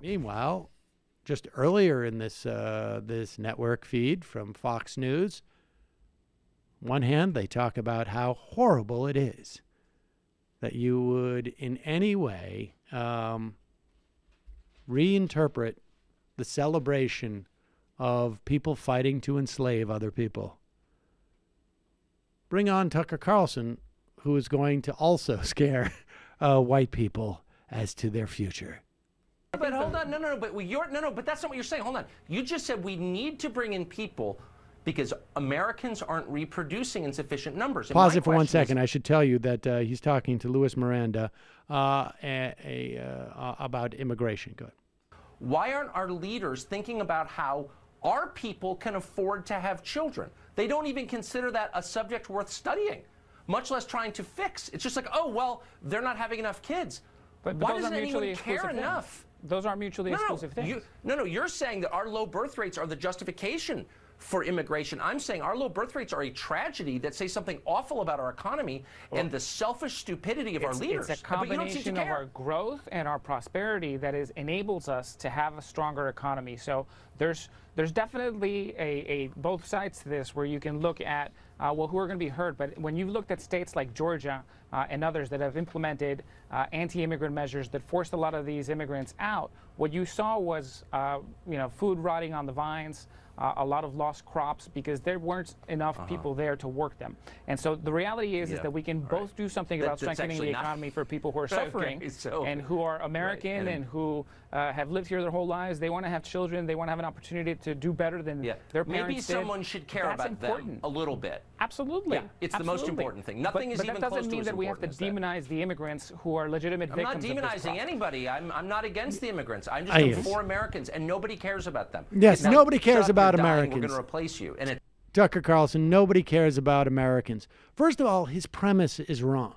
Meanwhile, just earlier in this this network feed from Fox News, one hand, they talk about how horrible it is that you would in any way reinterpret the celebration of people fighting to enslave other people. Bring on Tucker Carlson, who is going to also scare white people as to their future. But hold on, but that's not what you're saying. Hold on. You just said we need to bring in people because Americans aren't reproducing in sufficient numbers. And pause it for 1 second. I should tell you that he's talking to Louis Miranda about immigration. Go ahead. Why aren't our leaders thinking about how our people can afford to have children? They don't even consider that a subject worth studying, much less trying to fix. It's just like, oh, well, they're not having enough kids. But why those doesn't are mutually anyone care enough? Those aren't mutually exclusive things. You're saying that our low birth rates are the justification for immigration. I'm saying our low birth rates are a tragedy that say something awful about our economy and the selfish stupidity of our leaders. It's a combination of our growth and our prosperity that enables us to have a stronger economy. So there's definitely a both sides to this where you can look at, well, who are going to be hurt. But when you've looked at states like Georgia and others that have implemented anti-immigrant measures that forced a lot of these immigrants out, what you saw was food rotting on the vines, a lot of lost crops because there weren't enough people there to work them. And so the reality is that we can both do something about strengthening the economy for people who are suffering and who are American and who have lived here their whole lives. They want to have children. They want to have an opportunity to do better than their parents Maybe did. someone should care about them a little bit. Absolutely. Yeah, it's the most important thing. Nothing is even close to as important. But that doesn't mean that we have to demonize the immigrants who are legitimate victims of this problem. I'm not demonizing anybody. I'm not against the immigrants. I'm just for Americans, and nobody cares about them. Yes, nobody cares about Americans. We're going to replace you. And Tucker Carlson, nobody cares about Americans. First of all, his premise is wrong.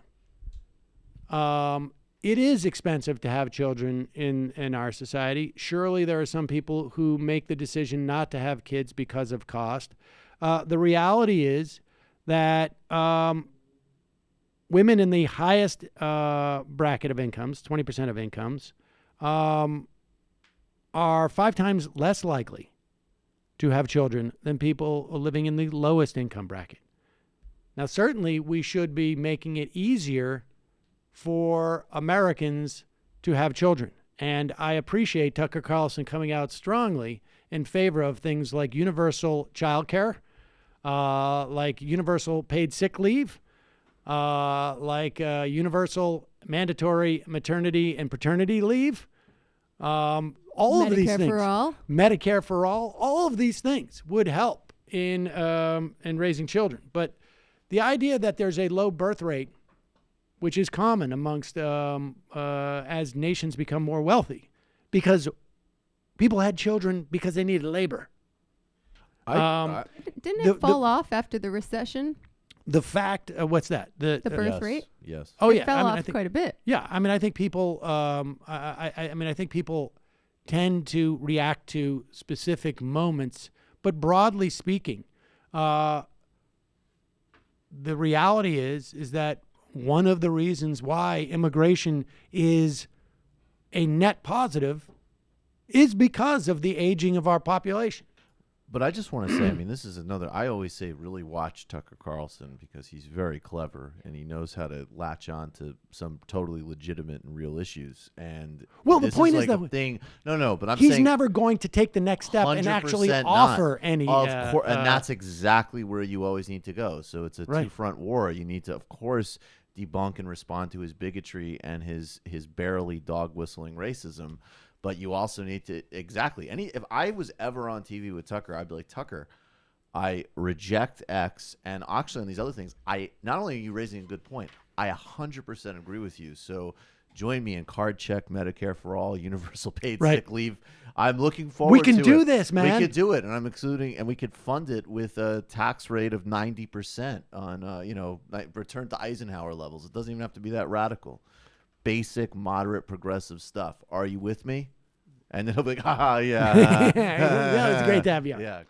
It is expensive to have children in our society. Surely there are some people who make the decision not to have kids because of cost. The reality is that women in the highest bracket of incomes, 20% of incomes, are 5 times less likely to have children than people living in the lowest income bracket. Now, certainly we should be making it easier for Americans to have children. And I appreciate Tucker Carlson coming out strongly in favor of things like universal child care, like universal paid sick leave, like universal mandatory maternity and paternity leave. All of these things. Medicare for all. Medicare for all of these things would help in raising children. But the idea that there's a low birth rate, which is common amongst as nations become more wealthy, because people had children because they needed labor. Didn't it fall off after the recession? The fact, what's that? The birth rate? Yes. Oh, yeah. It fell off quite a bit. Yeah. I mean, I think people, I think people tend to react to specific moments, but broadly speaking, the reality is that one of the reasons why immigration is a net positive is because of the aging of our population. But I just want to say, I mean, this is another, I always say really watch Tucker Carlson because he's very clever and he knows how to latch on to some totally legitimate and real issues. And well, the point is like that thing. No, but I'm he's saying never going to take the next step and actually offer any. Of course, and that's exactly where you always need to go. So it's a two-front war. You need to, of course, debunk and respond to his bigotry and his barely dog-whistling racism. But you also need to if I was ever on TV with Tucker, I'd be like, Tucker, I reject X, and actually on these other things, not only are you raising a good point, I 100% agree with you. So join me in card check, Medicare for all, universal paid sick leave. I'm looking forward to it. We can do this, man. We could do it, and and we could fund it with a tax rate of 90% on return to Eisenhower levels. It doesn't even have to be that radical. Basic, moderate, progressive stuff. Are you with me? And then he'll be like, yeah. It's great to have you on. Yeah.